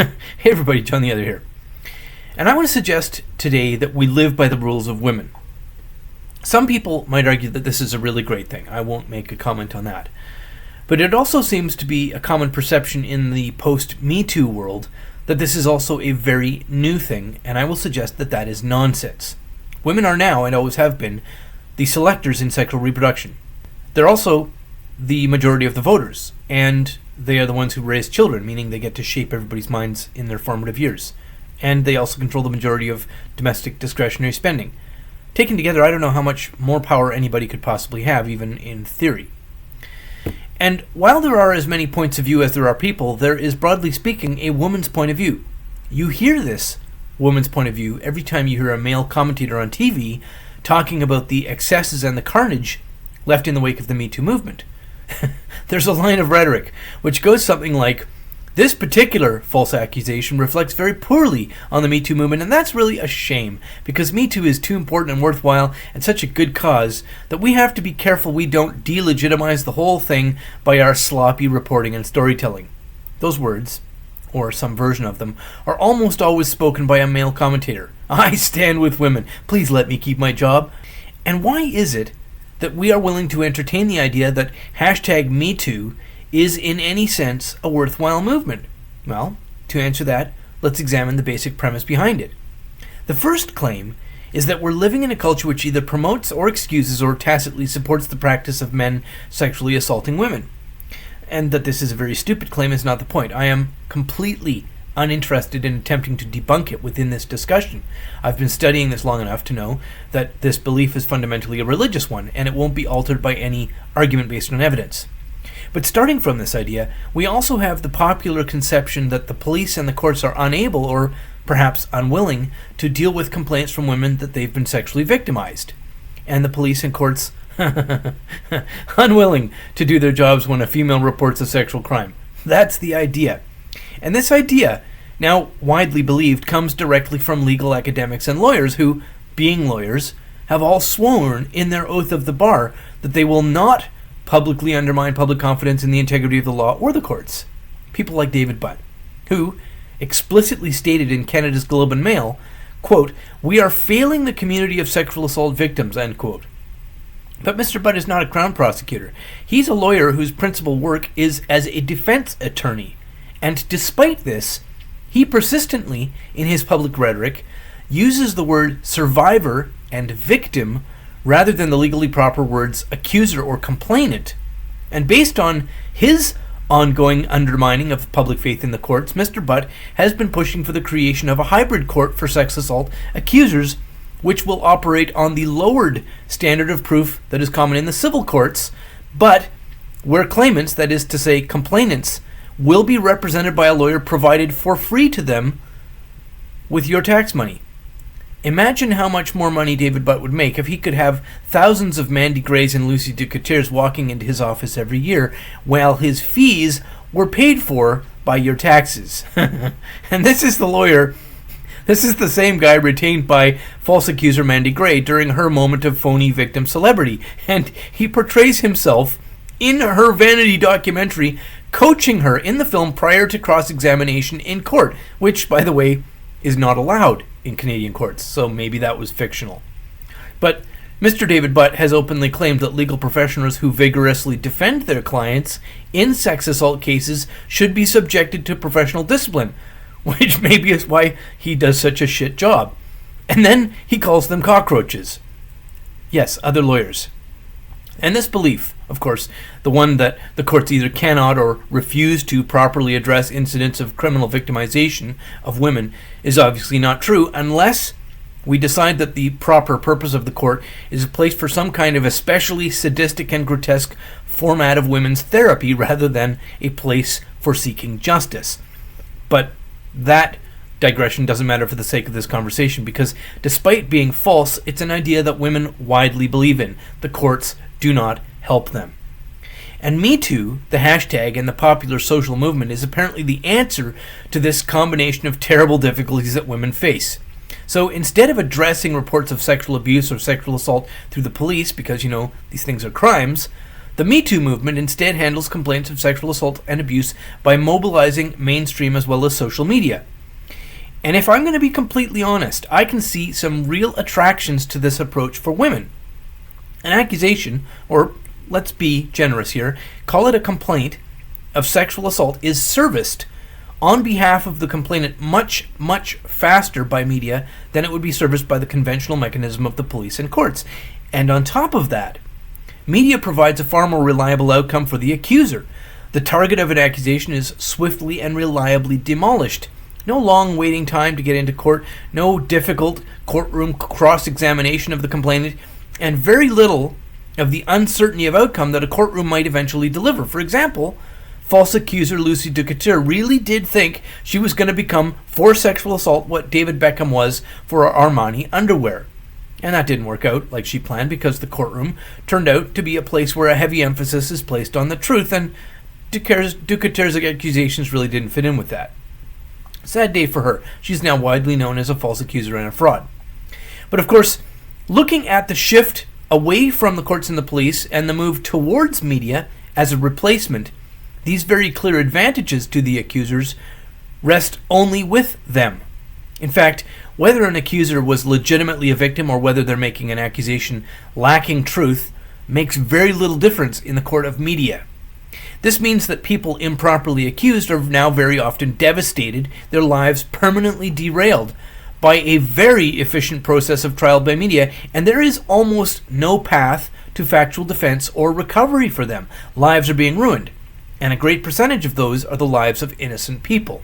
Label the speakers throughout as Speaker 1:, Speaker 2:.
Speaker 1: Hey everybody, John the Other here. And I want to suggest today that we live by the rules of women. Some people might argue that this is a really great thing. I won't make a comment on that. But it also seems to be a common perception in the post-Metoo world that this is also a very new thing, and I will suggest that that is nonsense. Women are now, and always have been, the selectors in sexual reproduction. They're also the majority of the voters, and they are the ones who raise children, meaning they get to shape everybody's minds in their formative years. And they also control the majority of domestic discretionary spending. Taken together, I don't know how much more power anybody could possibly have, even in theory. And while there are as many points of view as there are people, there is, broadly speaking, a woman's point of view. You hear this woman's point of view every time you hear a male commentator on TV talking about the excesses and the carnage left in the wake of the Me Too movement. There's a line of rhetoric which goes something like, "This particular false accusation reflects very poorly on the Me Too movement, and that's really a shame, because Me Too is too important and worthwhile and such a good cause that we have to be careful we don't delegitimize the whole thing by our sloppy reporting and storytelling." Those words, or some version of them, are almost always spoken by a male commentator. I stand with women. Please let me keep my job. And why is it that we are willing to entertain the idea that #MeToo is in any sense a worthwhile movement? Well, to answer that, let's examine the basic premise behind it. The first claim is that we're living in a culture which either promotes or excuses or tacitly supports the practice of men sexually assaulting women. And that this is a very stupid claim is not the point. I am completely uninterested in attempting to debunk it within this discussion. I've been studying this long enough to know that this belief is fundamentally a religious one, and it won't be altered by any argument based on evidence. But starting from this idea, we also have the popular conception that the police and the courts are unable, or perhaps unwilling, to deal with complaints from women that they've been sexually victimized. And the police and courts unwilling to do their jobs when a female reports a sexual crime. That's the idea. And this idea, now widely believed, comes directly from legal academics and lawyers who, being lawyers, have all sworn in their oath of the bar that they will not publicly undermine public confidence in the integrity of the law or the courts. People like David Butt, who explicitly stated in Canada's Globe and Mail, quote, "We are failing the community of sexual assault victims," end quote. But Mr. Butt is not a Crown prosecutor. He's a lawyer whose principal work is as a defense attorney. And despite this, he persistently, in his public rhetoric, uses the word survivor and victim rather than the legally proper words accuser or complainant. And based on his ongoing undermining of public faith in the courts, Mr. Butt has been pushing for the creation of a hybrid court for sex assault accusers, which will operate on the lowered standard of proof that is common in the civil courts, but where claimants, that is to say complainants, will be represented by a lawyer provided for free to them with your tax money. Imagine how much more money David Butt would make if he could have thousands of Mandy Grays and Lucy Ducotiers walking into his office every year, while his fees were paid for by your taxes. And this is the same guy retained by false accuser Mandy Gray during her moment of phony victim celebrity. And he portrays himself in her vanity documentary, coaching her in the film prior to cross-examination in court, which, by the way, is not allowed in Canadian courts, so maybe that was fictional. But Mr. David Butt has openly claimed that legal professionals who vigorously defend their clients in sex assault cases should be subjected to professional discipline, which maybe is why he does such a shit job. And then he calls them cockroaches. Yes, other lawyers. And this belief, of course, the one that the courts either cannot or refuse to properly address incidents of criminal victimization of women, is obviously not true unless we decide that the proper purpose of the court is a place for some kind of especially sadistic and grotesque format of women's therapy rather than a place for seeking justice. But that digression doesn't matter for the sake of this conversation, because despite being false, it's an idea that women widely believe in. The courts do not help them. And Me Too, the hashtag and the popular social movement, is apparently the answer to this combination of terrible difficulties that women face. So instead of addressing reports of sexual abuse or sexual assault through the police, because, these things are crimes, The Metoo movement instead handles complaints of sexual assault and abuse by mobilizing mainstream as well as social media. And if I'm going to be completely honest, I can see some real attractions to this approach for women. An accusation, or let's be generous here, call it a complaint of sexual assault, is serviced on behalf of the complainant much, much faster by media than it would be serviced by the conventional mechanism of the police and courts. And on top of that, media provides a far more reliable outcome for the accuser. The target of an accusation is swiftly and reliably demolished. No long waiting time to get into court, no difficult courtroom cross-examination of the complainant, and very little of the uncertainty of outcome that a courtroom might eventually deliver. For example, false accuser Lucy Ducateur really did think she was going to become, for sexual assault, what David Beckham was for Armani underwear. And that didn't work out like she planned, because the courtroom turned out to be a place where a heavy emphasis is placed on the truth, and Ducateur's accusations really didn't fit in with that. Sad day for her. She's now widely known as a false accuser and a fraud. But of course, looking at the shift away from the courts and the police and the move towards media as a replacement, these very clear advantages to the accusers rest only with them. In fact, whether an accuser was legitimately a victim or whether they're making an accusation lacking truth makes very little difference in the court of media. This means that people improperly accused are now very often devastated, their lives permanently derailed by a very efficient process of trial by media, and there is almost no path to factual defense or recovery for them. Lives are being ruined, and a great percentage of those are the lives of innocent people.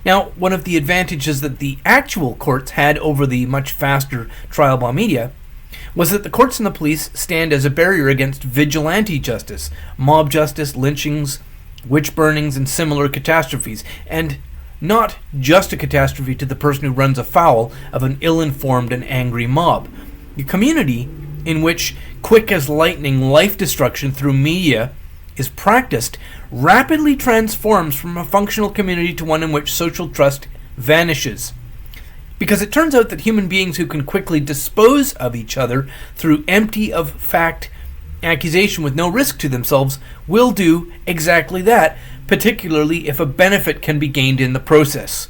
Speaker 1: Now, one of the advantages that the actual courts had over the much faster trial by media was that the courts and the police stand as a barrier against vigilante justice, mob justice, lynchings, witch burnings, and similar catastrophes, and not just a catastrophe to the person who runs afoul of an ill-informed and angry mob. The community in which quick as lightning life destruction through media is practiced rapidly transforms from a functional community to one in which social trust vanishes. Because it turns out that human beings who can quickly dispose of each other through empty of fact accusation with no risk to themselves will do exactly that, particularly if a benefit can be gained in the process.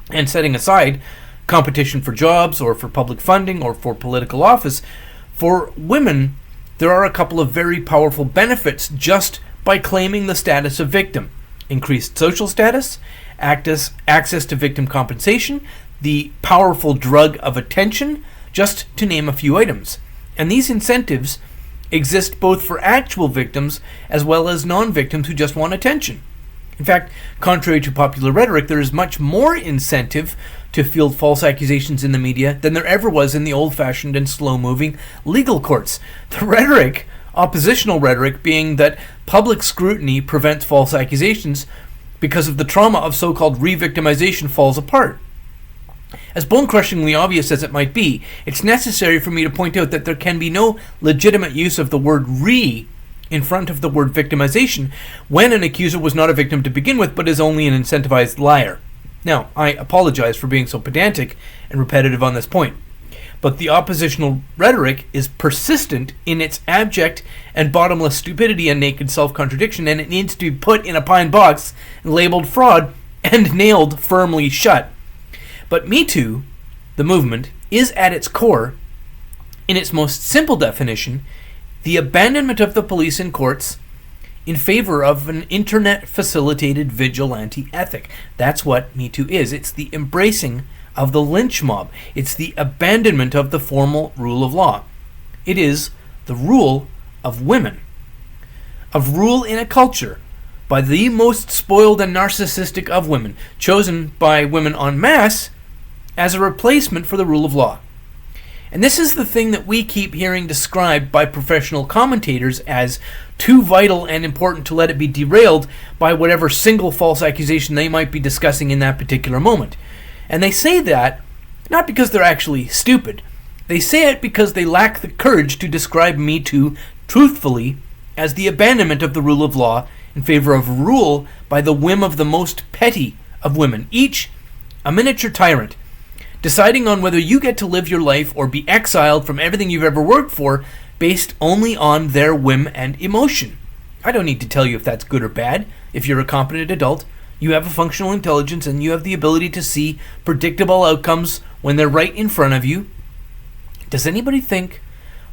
Speaker 1: And setting aside competition for jobs or for public funding or for political office, for women there are a couple of very powerful benefits just by claiming the status of victim. Increased social status, access to victim compensation, the powerful drug of attention, just to name a few items. And these incentives exist both for actual victims as well as non-victims who just want attention. In fact, contrary to popular rhetoric, there is much more incentive to field false accusations in the media than there ever was in the old-fashioned and slow-moving legal courts. The rhetoric, oppositional rhetoric, being that public scrutiny prevents false accusations because of the trauma of so-called re-victimization falls apart. As bone-crushingly obvious as it might be, it's necessary for me to point out that there can be no legitimate use of the word re in front of the word victimization when an accuser was not a victim to begin with but is only an incentivized liar. Now, I apologize for being so pedantic and repetitive on this point, but the oppositional rhetoric is persistent in its abject and bottomless stupidity and naked self-contradiction, and it needs to be put in a pine box and labeled fraud and nailed firmly shut. But Metoo, the movement, is at its core, in its most simple definition, the abandonment of the police and courts in favor of an internet-facilitated vigilante ethic. That's what Metoo is. It's the embracing of the lynch mob. It's the abandonment of the formal rule of law. It is the rule of women. Of rule in a culture by the most spoiled and narcissistic of women, chosen by women en masse as a replacement for the rule of law. And this is the thing that we keep hearing described by professional commentators as too vital and important to let it be derailed by whatever single false accusation they might be discussing in that particular moment. And they say that not because they're actually stupid. They say it because they lack the courage to describe Metoo truthfully as the abandonment of the rule of law in favor of rule by the whim of the most petty of women, each a miniature tyrant, deciding on whether you get to live your life or be exiled from everything you've ever worked for based only on their whim and emotion. I don't need to tell you if that's good or bad. If you're a competent adult, you have a functional intelligence and you have the ability to see predictable outcomes when they're right in front of you. Does anybody think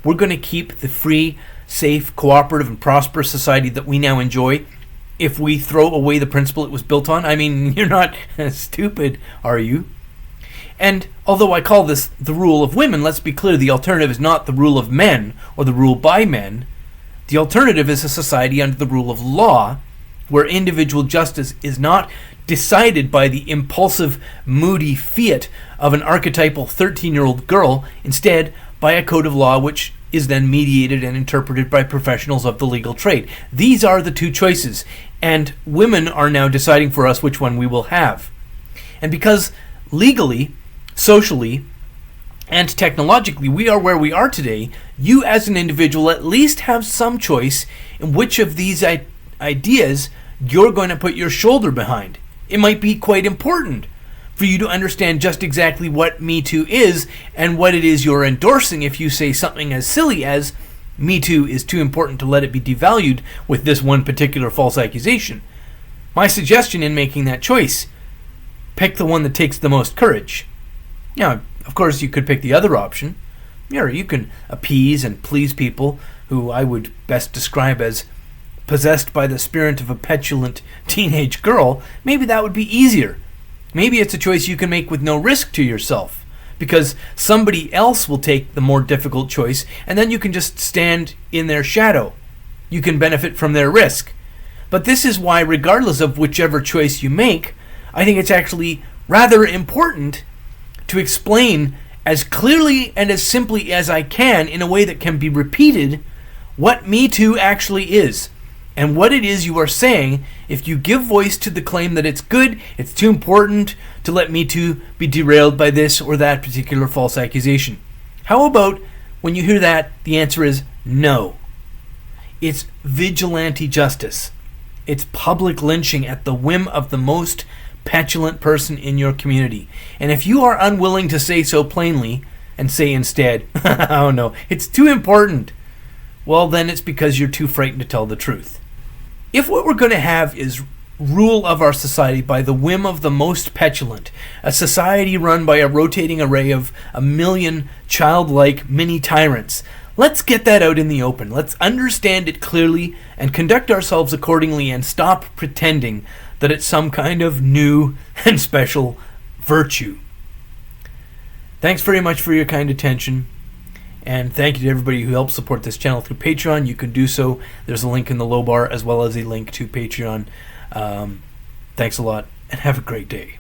Speaker 1: we're going to keep the free, safe, cooperative, and prosperous society that we now enjoy if we throw away the principle it was built on? I mean, you're not stupid, are you? And although I call this the rule of women, let's be clear, the alternative is not the rule of men or the rule by men. The alternative is a society under the rule of law, where individual justice is not decided by the impulsive, moody fiat of an archetypal 13-year-old girl, instead by a code of law which is then mediated and interpreted by professionals of the legal trade. These are the two choices, and women are now deciding for us which one we will have. And because legally, socially, and technologically we are where we are today, you as an individual at least have some choice in which of these ideas you're going to put your shoulder behind. It might be quite important for you to understand just exactly what Metoo is and what it is you're endorsing if you say something as silly as Metoo is too important to let it be devalued with this one particular false accusation. My suggestion in making that choice, pick the one that takes the most courage. Now, of course, you could pick the other option. You can appease and please people who I would best describe as possessed by the spirit of a petulant teenage girl. Maybe that would be easier. Maybe it's a choice you can make with no risk to yourself, because somebody else will take the more difficult choice, and then you can just stand in their shadow. You can benefit from their risk. But this is why, regardless of whichever choice you make, I think it's actually rather important to explain as clearly and as simply as I can, in a way that can be repeated, what Metoo actually is, and what it is you are saying if you give voice to the claim that it's good, it's too important to let Metoo be derailed by this or that particular false accusation. How about when you hear that, the answer is no. It's vigilante justice. It's public lynching at the whim of the most petulant person in your community. And if you are unwilling to say so plainly and say instead, oh no, it's too important, well then it's because you're too frightened to tell the truth. If what we're going to have is rule of our society by the whim of the most petulant, a society run by a rotating array of a million childlike mini tyrants, let's get that out in the open. Let's understand it clearly and conduct ourselves accordingly, and stop pretending that it's some kind of new and special virtue. Thanks very much for your kind attention. And thank you to everybody who helps support this channel through Patreon. You can do so. There's a link in the low bar as well as a link to Patreon. Thanks a lot and have a great day.